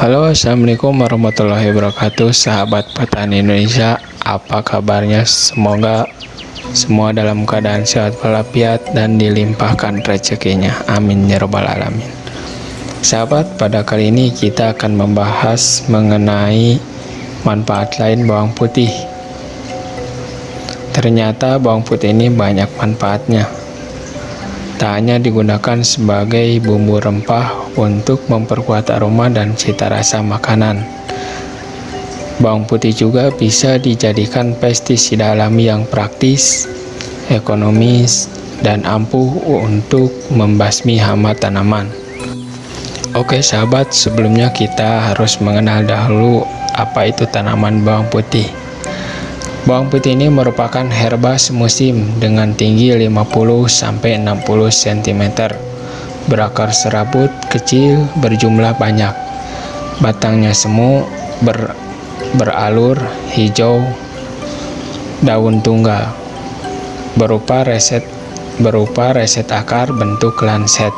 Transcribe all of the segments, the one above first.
Halo, assalamualaikum warahmatullahi wabarakatuh, sahabat petani Indonesia. Apa kabarnya? Semoga semua dalam keadaan sehat walafiat dan dilimpahkan rezekinya. Amin ya robbal alamin. Sahabat, pada kali ini kita akan membahas mengenai manfaat lain bawang putih. Ternyata bawang putih ini banyak manfaatnya. Tak hanya digunakan sebagai bumbu rempah untuk memperkuat aroma dan cita rasa makanan. Bawang putih juga bisa dijadikan pestisida alami yang praktis, ekonomis, dan ampuh untuk membasmi hama tanaman. Oke sahabat, sebelumnya kita harus mengenal dahulu apa itu tanaman bawang putih. Bawang putih ini merupakan herba semusim dengan tinggi 50-60 cm, berakar serabut kecil berjumlah banyak, batangnya semu, beralur hijau, daun tunggal, berupa reset akar bentuk lanset,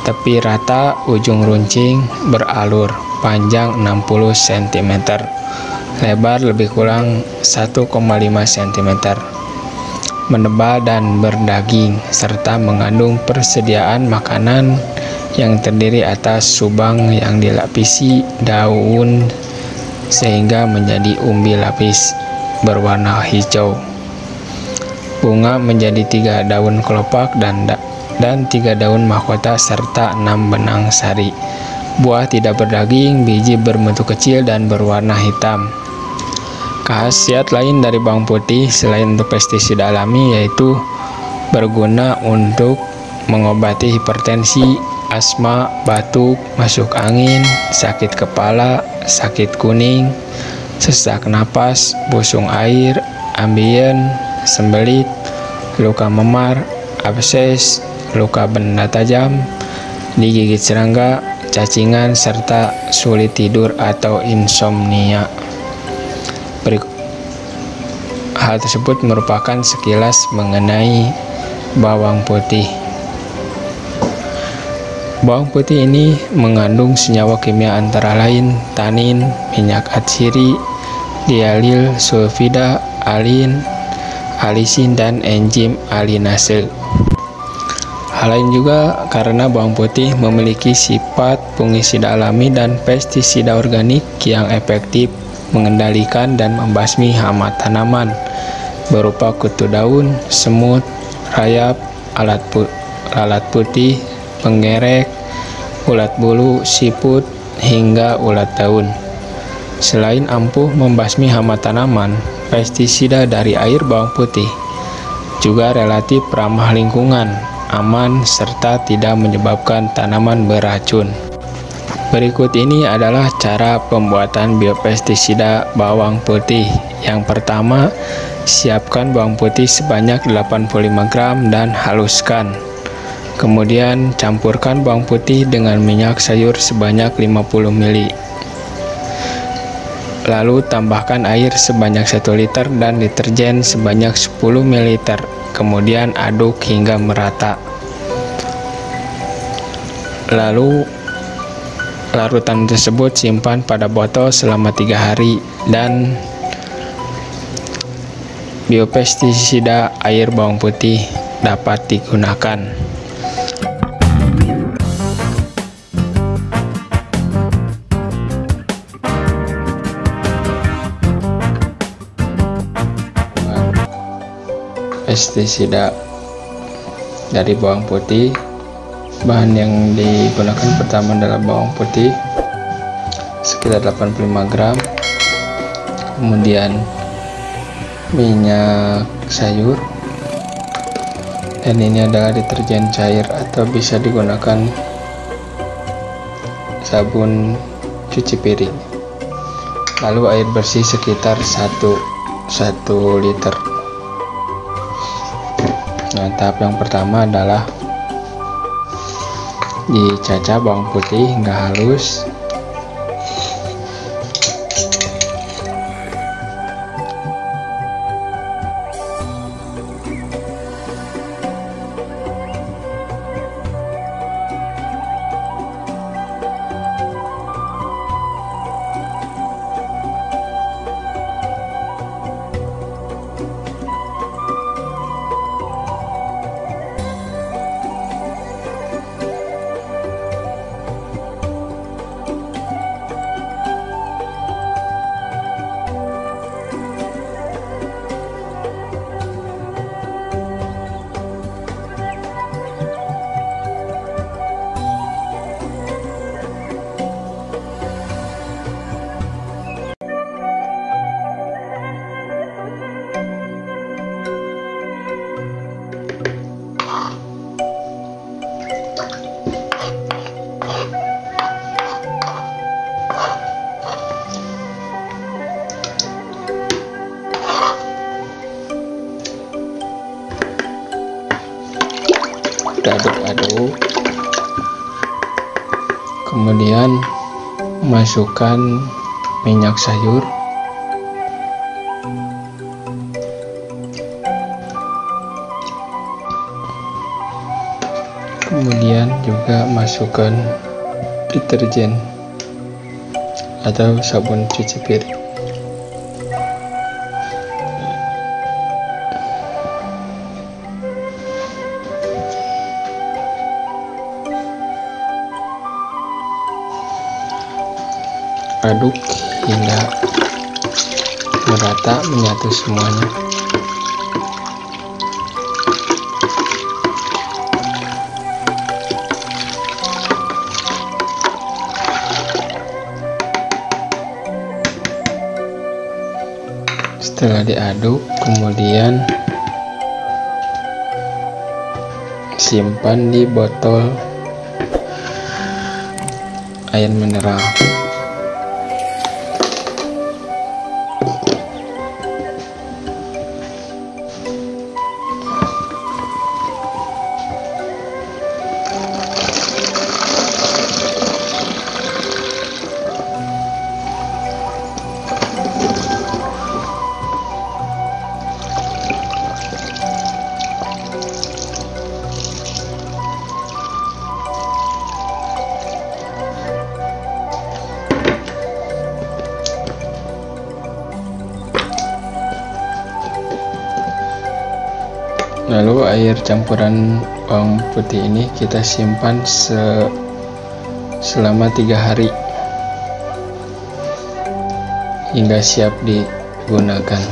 tepi rata, ujung runcing, beralur, panjang 60 cm. Lebar lebih kurang 1,5 cm, menebal dan berdaging, serta mengandung persediaan makanan yang terdiri atas subang yang dilapisi daun sehingga menjadi umbi lapis berwarna hijau. Bunga menjadi 3 daun kelopak dan 3 daun mahkota serta 6 benang sari. Buah tidak berdaging, biji berbentuk kecil dan berwarna hitam. Khasiat lain dari bawang putih selain untuk pestisida alami yaitu berguna untuk mengobati hipertensi, asma, batuk, masuk angin, sakit kepala, sakit kuning, sesak napas, busung air, ambien, sembelit, luka memar, abses, luka benda tajam, digigit serangga, cacingan, serta sulit tidur atau insomnia. Hal tersebut merupakan sekilas mengenai bawang putih. Bawang putih ini mengandung senyawa kimia antara lain tanin, minyak atsiri, dialil, sulfida, alin, alisin, dan enzim alinase. Hal lain juga karena bawang putih memiliki sifat fungisida alami dan pestisida organik yang efektif mengendalikan dan membasmi hama tanaman berupa kutu daun, semut, rayap, lalat putih, penggerek, ulat bulu, siput, hingga ulat daun. Selain ampuh membasmi hama tanaman, pestisida dari air bawang putih juga relatif ramah lingkungan, aman, serta tidak menyebabkan tanaman beracun. Berikut ini adalah cara pembuatan biopestisida bawang putih. Yang pertama, siapkan bawang putih sebanyak 85 gram dan haluskan. Kemudian campurkan bawang putih dengan minyak sayur sebanyak 50 ml. Lalu tambahkan air sebanyak 1 liter dan deterjen sebanyak 10 ml. Kemudian aduk hingga merata. Lalu larutan tersebut simpan pada botol selama 3 hari dan biopestisida air bawang putih dapat digunakan. Pestisida dari bawang putih. Bahan yang digunakan pertama adalah bawang putih sekitar 85 gram, kemudian minyak sayur, dan ini adalah deterjen cair atau bisa digunakan sabun cuci piring. Lalu air bersih sekitar 1 liter. Nah, tahap yang pertama adalah dicacah bawang putih hingga halus. aduk-aduk. Kemudian masukkan minyak sayur, kemudian juga masukkan deterjen atau sabun cuci piring. Aduk hingga merata, menyatu semuanya. Setelah diaduk, kemudian simpan di botol air mineral. Lalu air campuran bawang putih ini kita simpan selama 3 hari hingga siap digunakan.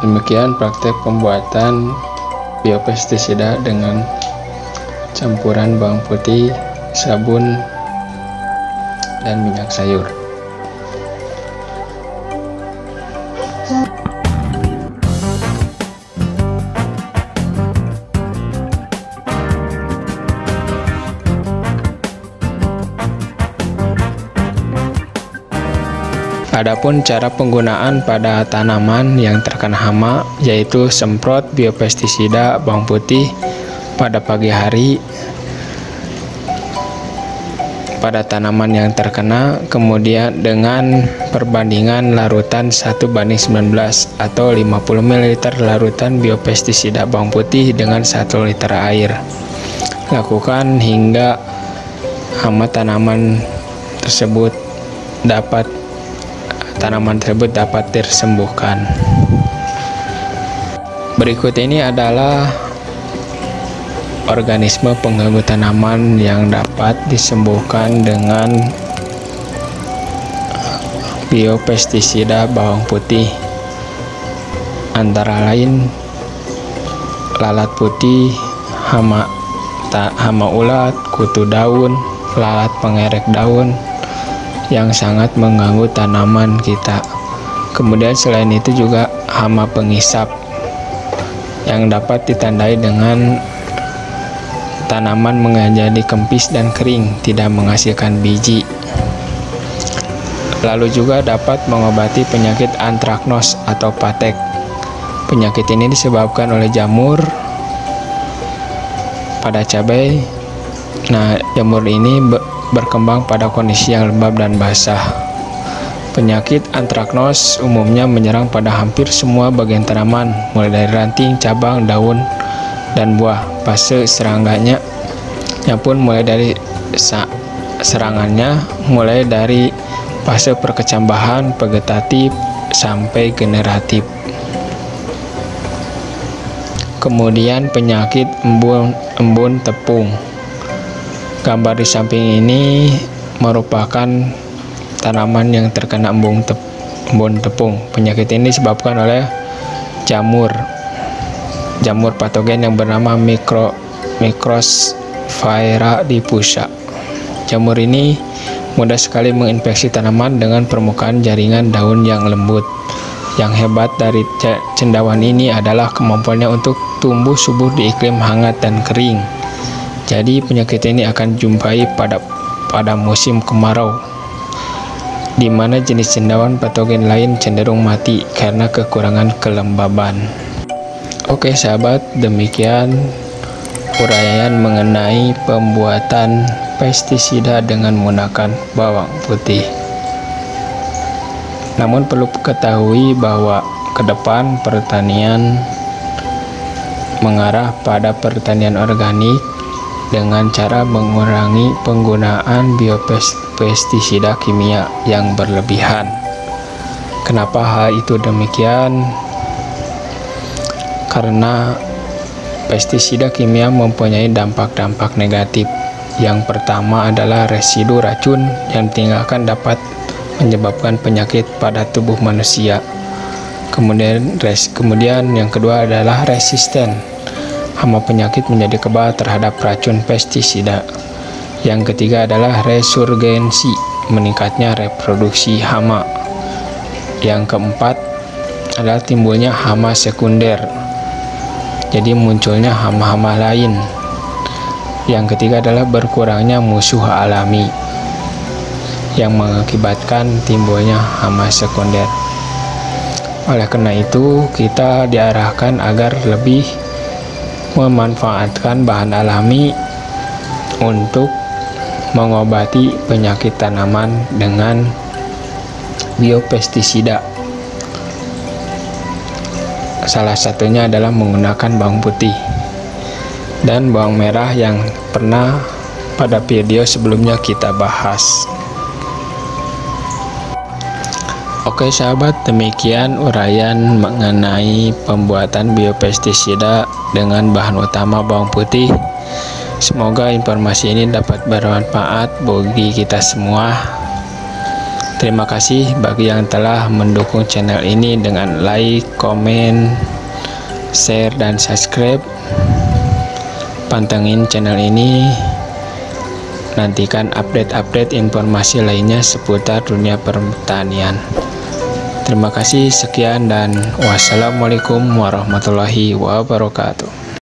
Demikian praktek pembuatan biopestisida dengan campuran bawang putih, sabun, dan minyak sayur. Adapun cara penggunaan pada tanaman yang terkena hama, yaitu semprot biopestisida bawang putih pada pagi hari pada tanaman yang terkena, kemudian dengan perbandingan larutan 1:19 atau 50 ml larutan biopestisida bawang putih dengan 1 liter air. Lakukan hingga hama tanaman tersebut dapat tersembuhkan. Berikut ini adalah organisme pengganggu tanaman yang dapat disembuhkan dengan biopestisida bawang putih, antara lain lalat putih, hama ulat, kutu daun, lalat pengerek daun yang sangat mengganggu tanaman kita. Kemudian selain itu juga hama pengisap yang dapat ditandai dengan tanaman menjadi kempis dan kering, tidak menghasilkan biji. Lalu juga dapat mengobati penyakit antraknos atau patek. Penyakit ini disebabkan oleh jamur pada cabai. Nah, jamur ini berkembang pada kondisi yang lembab dan basah. Penyakit antraknos umumnya menyerang pada hampir semua bagian tanaman, mulai dari ranting, cabang, daun, dan buah. Fase serangannya pun mulai dari fase perkecambahan, vegetatif, sampai generatif. Kemudian penyakit embun tepung. Gambar di samping ini merupakan tanaman yang terkena embun tepung. Penyakit ini disebabkan oleh jamur patogen yang bernama Microsphaera diffusa. Jamur ini mudah sekali menginfeksi tanaman dengan permukaan jaringan daun yang lembut. Yang hebat dari cendawan ini adalah kemampuannya untuk tumbuh subur di iklim hangat dan kering. Jadi penyakit ini akan jumpai pada musim kemarau. di mana jenis cendawan patogen lain cenderung mati karena kekurangan kelembaban. Oke sahabat, demikian uraian mengenai pembuatan pestisida dengan menggunakan bawang putih. Namun perlu ketahui bahwa ke depan pertanian mengarah pada pertanian organik dengan cara mengurangi penggunaan biopestisida kimia yang berlebihan. Kenapa hal itu demikian? Karena pestisida kimia mempunyai dampak-dampak negatif. Yang pertama adalah residu racun yang ditinggalkan dapat menyebabkan penyakit pada tubuh manusia. Kemudian yang kedua adalah resisten. Hama penyakit menjadi kebal terhadap racun pestisida. Yang ketiga adalah resurgensi, meningkatnya reproduksi hama. Yang keempat adalah timbulnya hama sekunder, jadi munculnya hama-hama lain. Yang ketiga adalah berkurangnya musuh alami yang mengakibatkan timbulnya hama sekunder. Oleh karena itu, kita diarahkan agar lebih memanfaatkan bahan alami untuk mengobati penyakit tanaman dengan biopestisida. Salah satunya adalah menggunakan bawang putih dan bawang merah yang pernah pada video sebelumnya kita bahas. Oke sahabat, demikian uraian mengenai pembuatan biopestisida dengan bahan utama bawang putih. Semoga informasi ini dapat bermanfaat bagi kita semua. Terima kasih bagi yang telah mendukung channel ini dengan like, komen, share, dan subscribe. Pantengin channel ini, nantikan update-update informasi lainnya seputar dunia pertanian. Terima kasih, sekian, dan wassalamualaikum warahmatullahi wabarakatuh.